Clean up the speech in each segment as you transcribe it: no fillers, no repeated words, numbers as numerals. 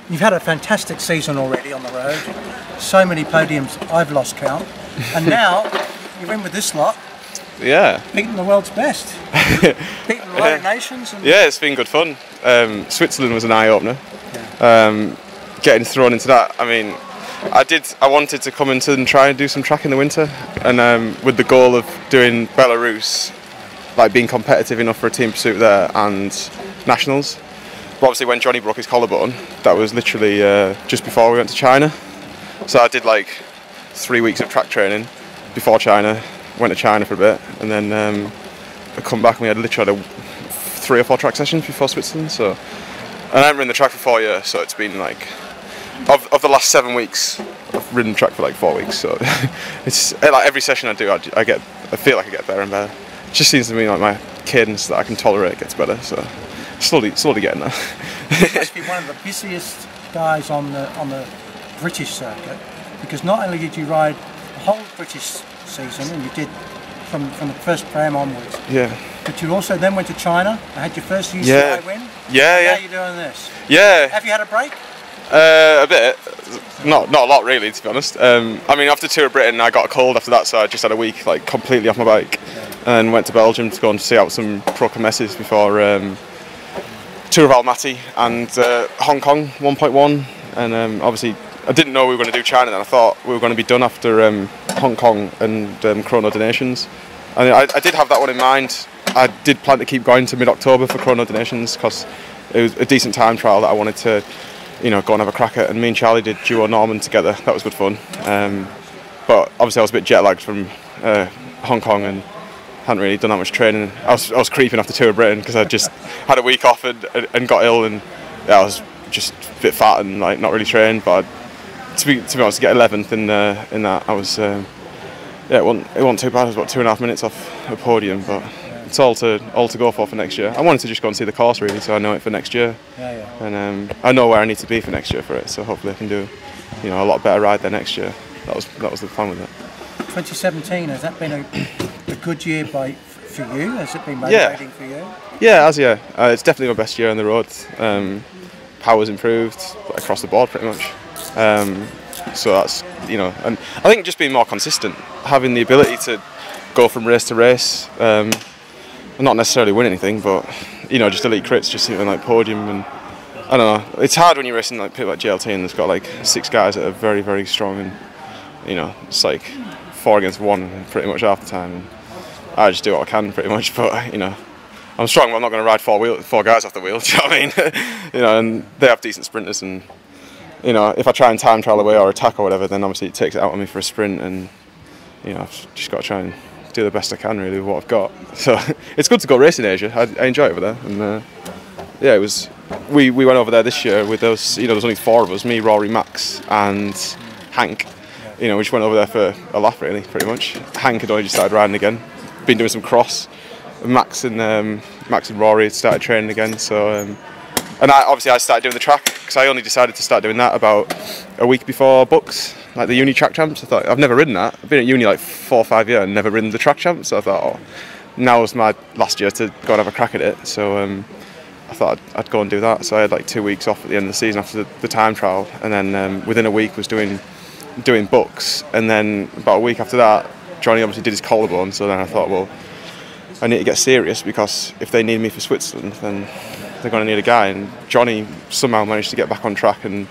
You've had a fantastic season already on the road. So many podiums, I've lost count. And now you're in with this lot. Yeah. Beating the world's best. Beating a lot of nations. And yeah, it's been good fun. Switzerland was an eye-opener. Yeah. Getting thrown into that, I mean, I wanted to come into and try and do some track in the winter, and with the goal of doing Belarus, like being competitive enough for a team pursuit there and nationals. But obviously when Johnny broke his collarbone, that was literally just before we went to China. So I did like 3 weeks of track training before China, went to China for a bit, and then I come back and we had literally 3 or 4 track sessions before Switzerland. So, and I haven't ridden the track for 4 years, so it's been like, of the last 7 weeks, I've ridden track for like 4 weeks. So it's like every session I do, I feel like I get better and better. It just seems to me like my cadence that I can tolerate gets better. So slowly getting there. You must be one of the busiest guys on the British circuit, because not only did you ride the whole British season, and you did from the first pram onwards. Yeah. But you also then went to China and had your first UCI win. Yeah, yeah. How are you doing this? Yeah. Have you had a break? A bit. Not a lot really, to be honest. I mean, after Tour of Britain, I got a cold after that, so I just had a week like completely off my bike, and went to Belgium to go and see out some pro comesses before Tour of Almaty and Hong Kong 1.1, and obviously I didn't know we were going to do China then. I thought we were going to be done after Hong Kong and Chrono Donations. And I did have that one in mind. I did plan to keep going to mid-October for Chrono Donations because it was a decent time trial that I wanted to, you know, go and have a crack at. And me and Charlie did Duo Norman together. That was good fun. But obviously I was a bit jet lagged from Hong Kong and hadn't really done that much training. I was creeping after Tour of Britain because I just had a week off and got ill, and yeah, I was just a bit fat and like not really trained. But to be honest, to get 11th in that, I was it wasn't too bad. I was about 2.5 minutes off a podium, but it's all to go for next year. I wanted to just go and see the course really, so I know it for next year. And I know where I need to be for next year for it. So hopefully I can do, you know, a lot better ride there next year. That was the plan with it. 2017, has that been a good year for you? Has it been motivating for you? Yeah, it's definitely my best year on the road. Power's improved across the board pretty much. So that's, you know, and I think just being more consistent, having the ability to go from race to race, not necessarily win anything, but you know, just elite crits, just something like podium. And I don't know, it's hard when you're racing like people like JLT and there's got like 6 guys that are very, very strong, and you know, it's like 4 against 1 pretty much half the time. And I just do what I can pretty much, but you know, I'm strong, but I'm not going to ride 4 guys off the wheel. Do you know what I mean? You know, and they have decent sprinters, and you know, if I try and time trial away or attack or whatever, then obviously it takes it out on me for a sprint, and you know, I've just got to try and do the best I can really with what I've got. So it's good to go racing in Asia. I enjoy it over there, and yeah, it was. We went over there this year with those. You know, there's only 4 of us: me, Rory, Max, and Hank. You know, we just went over there for a laugh really, pretty much. Hank had only just started riding again, been doing some cross. Max and Rory had started training again, so and I started doing the track because I only decided to start doing that about a week before Bucks, like the uni track champs. I thought, I've never ridden that. I've been at uni like 4 or 5 years and never ridden the track champs, so I thought, oh, now was my last year to go and have a crack at it. So I thought I'd go and do that. So I had like 2 weeks off at the end of the season after the time trial, and then within a week was doing Bucks, and then about a week after that Johnny obviously did his collarbone, so then I thought, well, I need to get serious, because if they need me for Switzerland, then they're going to need a guy. And Johnny somehow managed to get back on track and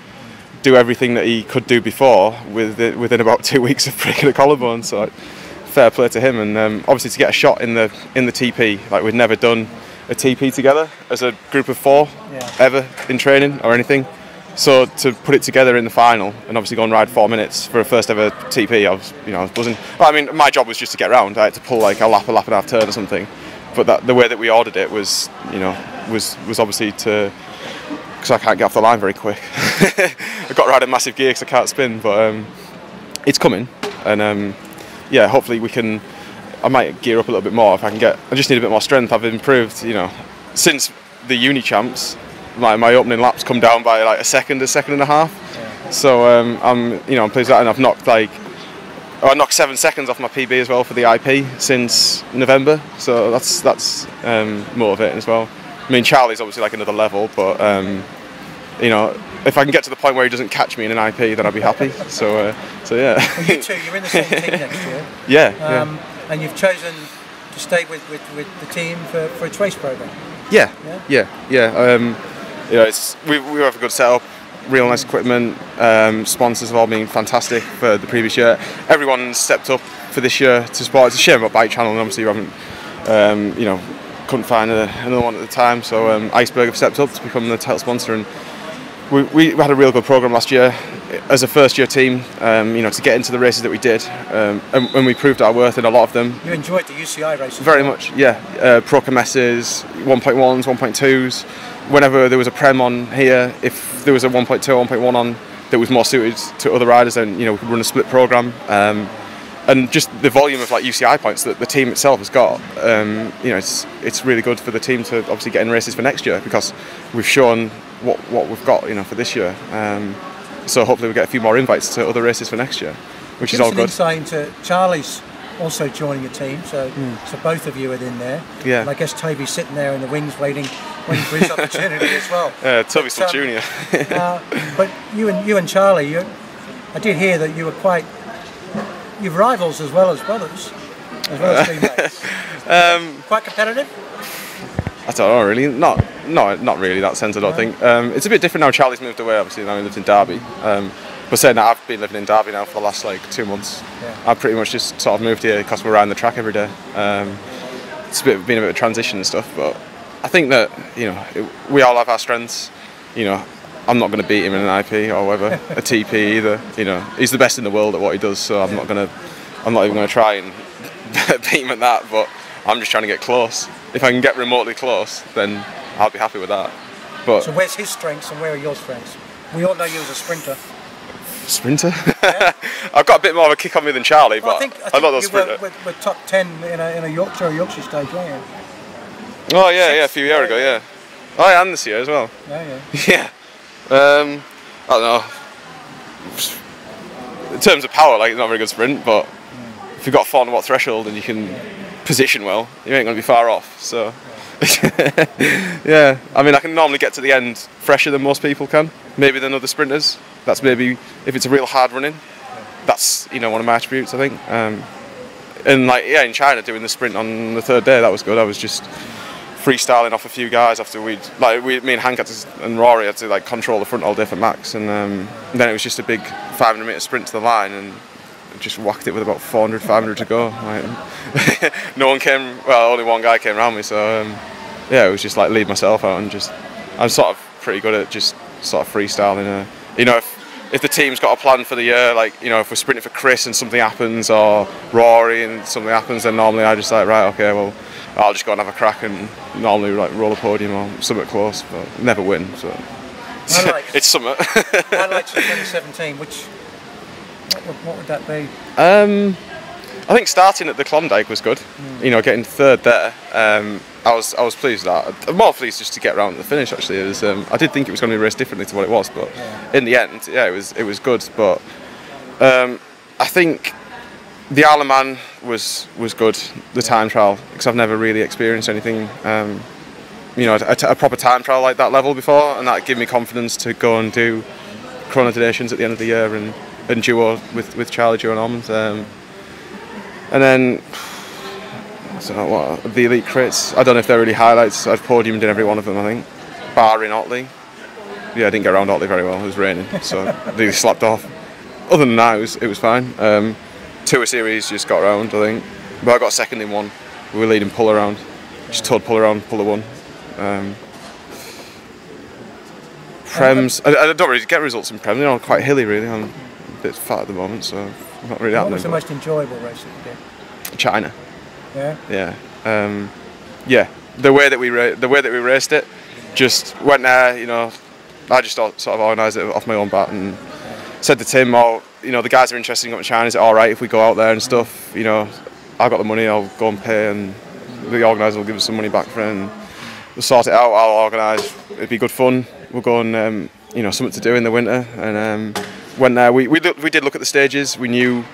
do everything that he could do before within about 2 weeks of breaking a collarbone. So fair play to him. And obviously to get a shot in the TP, like we'd never done a TP together as a group of 4 ever in training or anything. So to put it together in the final and obviously go and ride 4 minutes for a first ever TP, I was buzzing. Well, I mean, my job was just to get around. I had to pull like a lap and a half turn or something. But the way that we ordered it was, you know, was obviously because I can't get off the line very quick. I've got to ride a massive gear because I can't spin, but it's coming. And yeah, hopefully we can. I might gear up a little bit more if I can get. I just need a bit more strength. I've improved, you know, since the uni champs. My opening laps come down by like a second and a half. Yeah. So I'm pleased with that, and I've knocked I knocked 7 seconds off my PB as well for the IP since November. So that's motivating as well. I mean, Charlie's obviously like another level, but you know, if I can get to the point where he doesn't catch me in an IP, then I'll be happy. So yeah. Well, you two, you're in the same team next year. Yeah. And you've chosen to stay with the team for its race program. Yeah. You know, we have a good setup, real nice equipment. Sponsors have all been fantastic for the previous year. Everyone stepped up for this year to support. It's a shame about Bike Channel, and obviously you haven't, you know, couldn't find another one at the time. So Iceberg have stepped up to become the title sponsor, and we had a real good program last year as a first-year team. You know, to get into the races that we did, and we proved our worth in a lot of them. You enjoyed the UCI races very much, yeah. Pro Comesses, 1.1s, 1.2s. Whenever there was a prem on here, if there was a 1.2 or 1.1 on that was more suited to other riders, then you know we could run a split program. And just the volume of like UCI points that the team itself has got, you know, it's really good for the team to obviously get in races for next year, because we've shown what we've got, you know, for this year. So hopefully we get a few more invites to other races for next year, which is all good. Insight into Charlie's also joining a team, so both of you are in there. Yeah. And I guess Toby's sitting there in the wings waiting for his opportunity as well. Toby's still junior. But you and Charlie, I did hear that you were you're rivals as well as brothers, as well as teammates. Quite competitive? I don't know, really. Not really that sense, I don't think. It's a bit different now. Charlie's moved away, obviously, now he lives in Derby. But saying that, I've been living in Derby now for the last like 2 months. Yeah. I've pretty much just sort of moved here because we're around the track every day. It's been a bit of a transition and stuff, but I think that, you know, we all have our strengths. You know, I'm not going to beat him in an IP or whatever, a TP either. You know, he's the best in the world at what he does, so I'm not even going to try and beat him at that. But I'm just trying to get close. If I can get remotely close, then I'll be happy with that. But so where's his strengths and where are your strengths? We all know you as a sprinter. Sprinter? Yeah. I've got a bit more of a kick on me than Charlie, but I think I'm not a sprinter. We're top 10 in a Yorkshire stage, weren't you? Oh yeah, a few years ago, yeah. Oh yeah, and this year as well. Yeah. Yeah. I don't know. In terms of power, like, it's not a very good sprint, but if you've got 4 watt threshold and you can position well, you ain't going to be far off. So yeah, I mean, I can normally get to the end fresher than most people can, maybe than other sprinters. That's maybe, if it's a real hard running, that's, you know, one of my attributes, I think. And like, yeah, in China doing the sprint on the 3rd day, that was good. I was just freestyling off a few guys after me and Hank and Rory had to like control the front all day for Max, and then it was just a big 500 metre sprint to the line, and just whacked it with about 400, 500 to go. Like, no one came, well, only one guy came around me, so yeah, it was just like lead myself out, and just, I'm sort of pretty good at just sort of freestyling. You know, if the team's got a plan for the year, like, you know, if we're sprinting for Chris and something happens, or Rory and something happens, then normally I just like, right, okay, well, I'll just go and have a crack and normally like roll a podium or something close, but never win. So it's something. Highlights of 2017. What would that be? I think starting at the Klondike was good. You know, getting 3rd there. I was pleased with that. I'm more pleased just to get around to the finish. Actually, it was, I did think it was going to be raced differently to what it was, but in the end, yeah, it was good. But I think the Isle of Man was good, the time trial, because I've never really experienced anything, you know, a proper time trial like that level before, and that gave me confidence to go and do chronodonations at the end of the year and duo with Charlie, Joe and Ormond. And then, I don't know what, the elite crits, I don't know if they're really highlights. I've podiumed in every one of them, I think, barring Otley. Yeah, I didn't get around Otley very well, it was raining, so they slapped off. Other than that, it was fine. Tour series just got around, I think, but I got 2nd in one. We were leading pull around, just told pull around, pull the one. Prems, I don't really get results in Prems, you know, quite hilly really. I'm a bit fat at the moment, so I'm not really happening. What was the most enjoyable race that you did? China. Yeah? Yeah. Yeah, the way that we raced it, just went there, you know, I just sort of organised it off my own bat and said to Tim, oh, you know, the guys are interested in going to China, is it alright if we go out there and stuff? You know, I've got the money, I'll go and pay, and the organiser will give us some money back for it, and we'll sort it out, I'll organise, it'd be good fun, we'll go and, you know, something to do in the winter. And went there, we did look at the stages, we knew,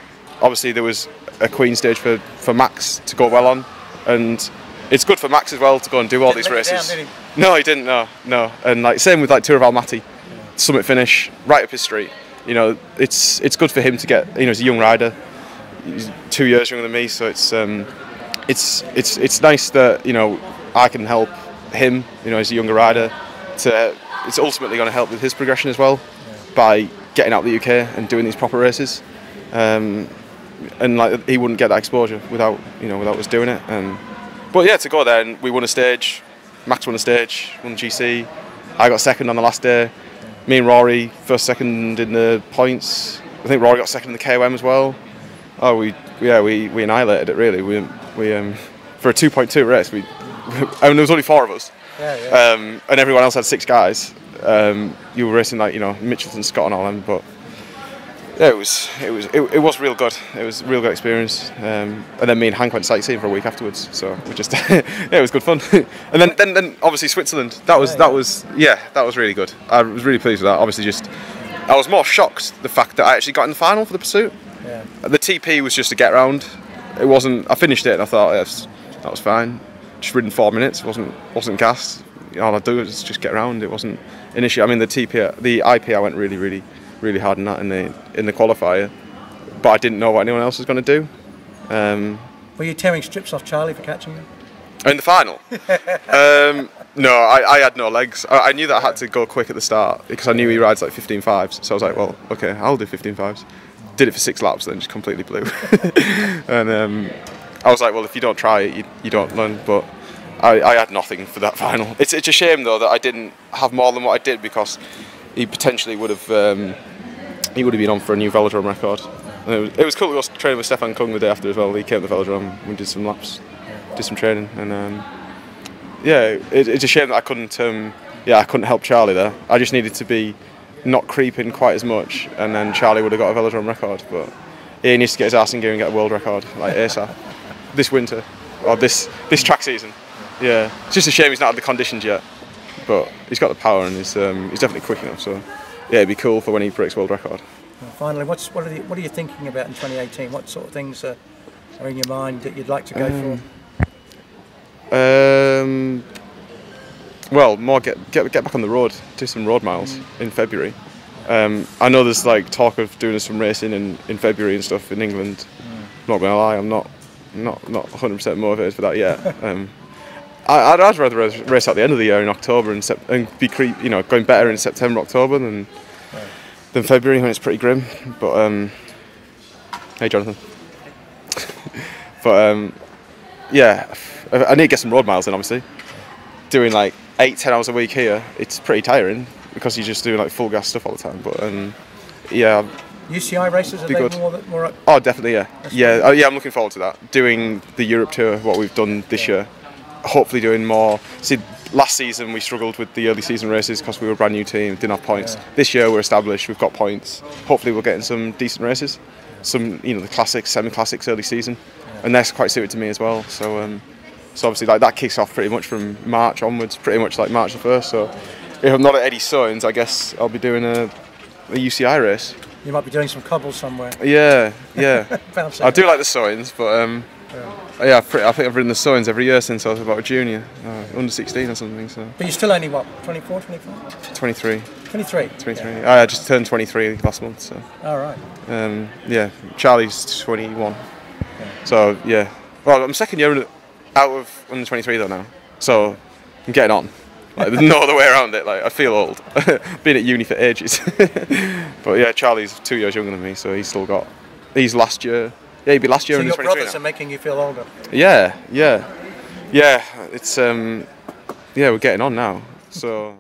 obviously there was a Queen stage for Max to go well on, and it's good for Max as well to go and do all these races. Down, did he? No, he didn't, no. And like, same with like Tour of Almaty. summit finish, right up his street. You know, it's good for him to get. You know, he's a young rider. He's 2 years younger than me, so it's nice that, you know, I can help him. You know, as a younger rider, it's ultimately going to help with his progression as well, by getting out the UK and doing these proper races. And like, he wouldn't get that exposure without us doing it. But yeah, to go there, and we won a stage. Max won a stage, won the GC. I got second on the last day. Me and Rory first, second in the points. I think Rory got second in the KOM as well. Oh, we annihilated it really. We for a 2.2 race. I mean, there was only 4 of us. And everyone else had 6 guys. You were racing like, you know, Mitchelton, Scott and all them, but yeah, it was real good. It was a real good experience. And then me and Hank went sightseeing for a week afterwards. So we just yeah, it was good fun. And then obviously Switzerland. That was really good. I was really pleased with that. Obviously, I was more shocked the fact that I actually got in the final for the pursuit. Yeah. The TP was just a get round. It wasn't. I finished it and I thought, yes, that was fine. Just ridden 4 minutes. wasn't gassed. All I do is just get around. It wasn't an issue. I mean, the IP, I went really hard in that in the qualifier, but I didn't know what anyone else was going to do. Were you tearing strips off Charlie for catching him? In the final? No, I had no legs. I knew that I had to go quick at the start because I knew he rides like 15.5s. So I was like, well, okay, I'll do 15.5s. Did it for 6 laps, then just completely blew. And I was like, well, if you don't try it, you don't learn. But I had nothing for that final. It's a shame though that I didn't have more than what I did, because he potentially would have been on for a new velodrome record. And it was cool to go training with Stefan Kung the day after as well. He came to the velodrome, we did some laps, did some training, and yeah, it's a shame that I couldn't help Charlie there. I just needed to be not creeping quite as much, and then Charlie would have got a velodrome record. But he needs to get his arse in gear and get a world record like ASAP this winter or this track season. Yeah, it's just a shame he's not had the conditions yet, but he's got the power and he's definitely quick enough. So yeah, it'd be cool for when he breaks world record. Well, finally, what are you thinking about in 2018? What sort of things are in your mind that you'd like to go for? Well, more get back on the road, do some road miles in February. I know there's like talk of doing some racing in February and stuff in England. I'm not gonna lie, I'm not 100% motivated for that yet. I'd rather race at the end of the year in October and be going better in September, October than February when it's pretty grim. But hey Jonathan. But yeah, I need to get some road miles in. Obviously, doing like 8-10 hours a week here, it's pretty tiring because you're just doing like full gas stuff all the time. But yeah. UCI races, are they more up? Oh, definitely, yeah. Yeah, I'm looking forward to that. Doing the Europe tour, what we've done this year. Hopefully doing more. See, last season we struggled with the early season races because we were a brand new team, didn't have points. This year we're established, we've got points. Hopefully we'll get in some decent races. Some, the classics, semi-classics early season. And that's quite suited to me as well. So obviously like that kicks off pretty much from March onwards, pretty much like March the 1st. So if I'm not at Eddie Soins, I guess I'll be doing a UCI race. You might be doing some cobbles somewhere. Yeah. I do like the Soins, but yeah, I think I've ridden the Soins every year since I was about a junior, under 16 or something. So. But you're still only what, 24, 25? 23. 23? 23. Yeah. I just turned 23 last month. So. All right. Yeah, Charlie's 21. Yeah. So yeah, well, I'm second year out of under 23 though now, so I'm getting on. Like, there's no other way around it. Like, I feel old. Been at uni for ages. But yeah, Charlie's 2 years younger than me, so he's last year. Yeah, he'd be last year so in your 23 brothers now. Are making you feel older. Yeah. It's yeah, we're getting on now. So.